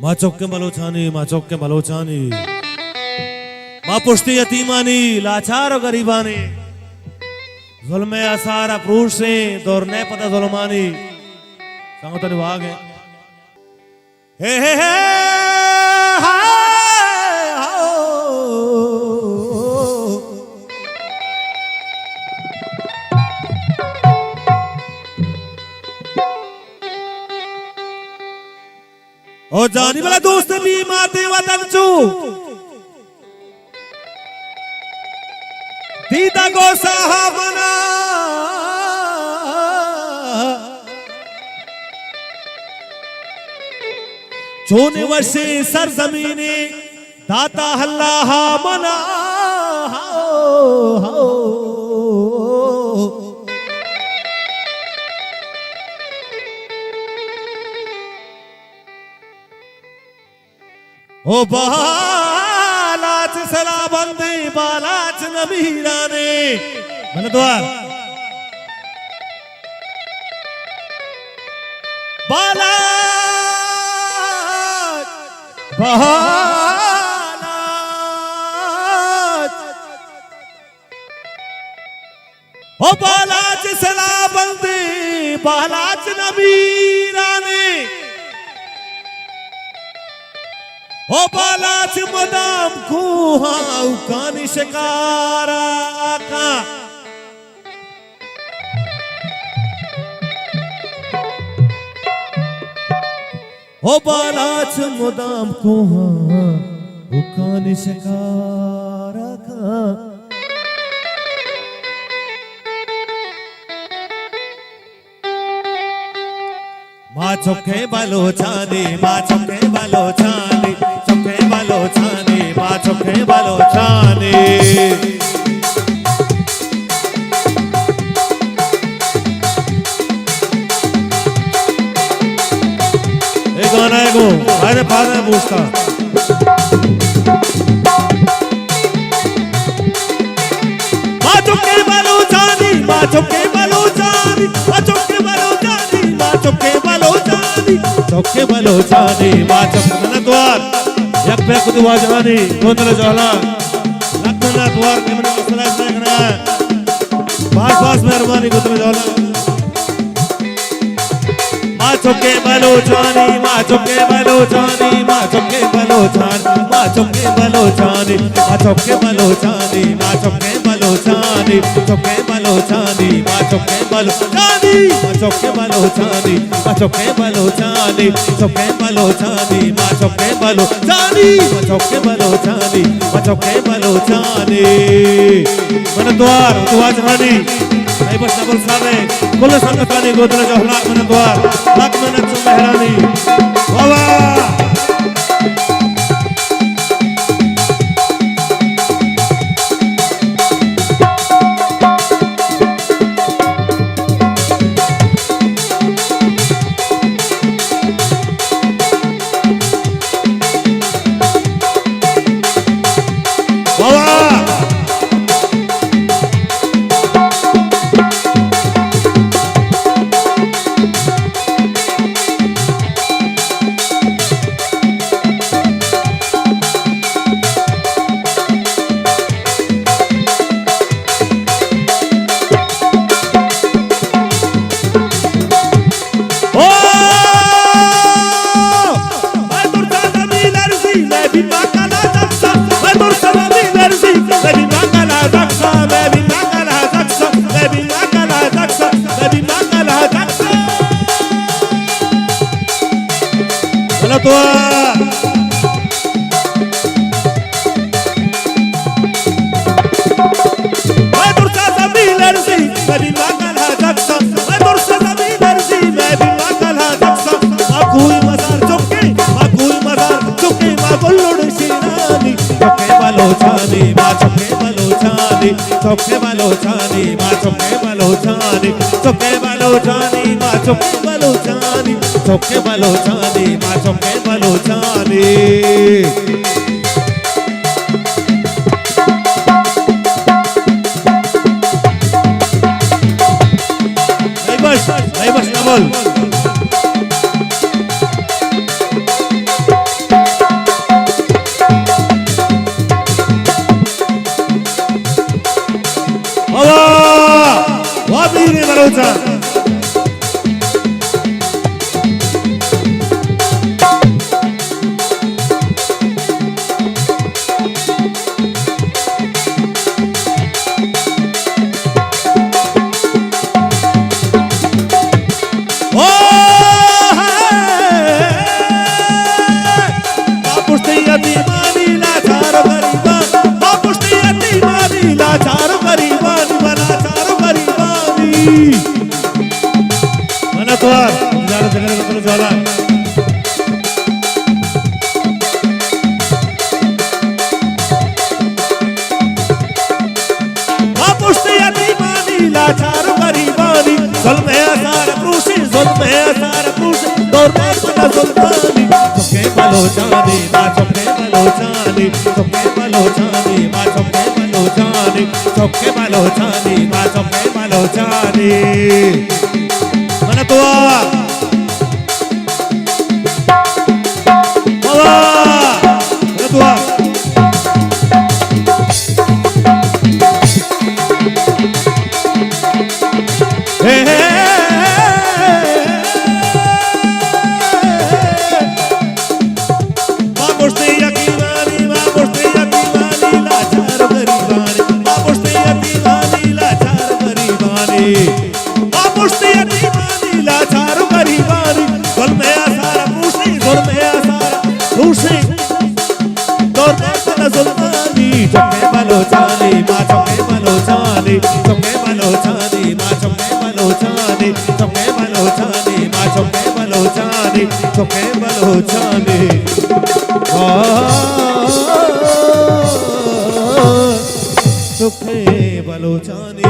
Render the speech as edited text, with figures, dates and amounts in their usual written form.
माँ चौके मलोचानी, माँ चौके मलोचानी, माँ पुष्टि यतीमानी, लाचार और गरीबानी, जुल्मे आसार अप्रूर से दौरने पता जुल्मानी, संगत निभाग है। हे ओ जानी वाला दोस्त भी माते वतन चू दीदा को साहबना चोने वर्षे सरजमीने दाता अल्लाह मना ओ बालाच सला बंदे बालाच नबीरा ने मन द्वार बालाच बालाच ओ बालाच सला बंदे बालाच नबीरा ने ओ बालाच मदाम कुहा उकानी शिकारा का ओ बालाच मदाम कुहा उकानी शिकारा का माँ चौके बलोचानी, माँ चौके बलोचानी, चौके बलोचानी, माँ चौके बलोचानी। एक गाना है वो, अरे बाद में पूछता। माँ चौके बलोचानी, माँ चौके बलोचानी, माँ चौके बलोचानी, माँ चौके बलोचानी, चौके बलोचानी, माँ चौके मन द्वार एक पे खुद वाजवानी दोनों जोहला लगना द्वार के मन मसला देखना है बास बास मेहरबानी दोनों जोहला माँ चौके बलोचानी, माँ चौके बलोचानी, माँ चौके बलोचानी, माँ चौके बलोचानी, माँ चौके बलोचानी, माँ चौके बलोचानी, चौके बलोचानी, माँ चौके बलोचानी, माँ चौके बलोचानी, माँ चौके बलोचानी, चौके बलोचानी, माँ चौके बलोचानी, माँ चौके बलोचानी, माँ चौके बलोचानी। मन द्वार दुआ जहानी आई बस नबल सारे कुल संगतानी गोदरा जोहला मन द्वार लाख मेहनत से मेहरानी वाह चौके बलोचानी, माँ चौके बलोचानी, चौके बलोचानी, माँ चौके बलोचानी, चौके बलोचानी, माँ चौके बलोचानी। नहीं बस नबल बलोचा चौके बलोचानी मा चौके बलोचानी मन तो चौके बलोचानी चौके बलोचानी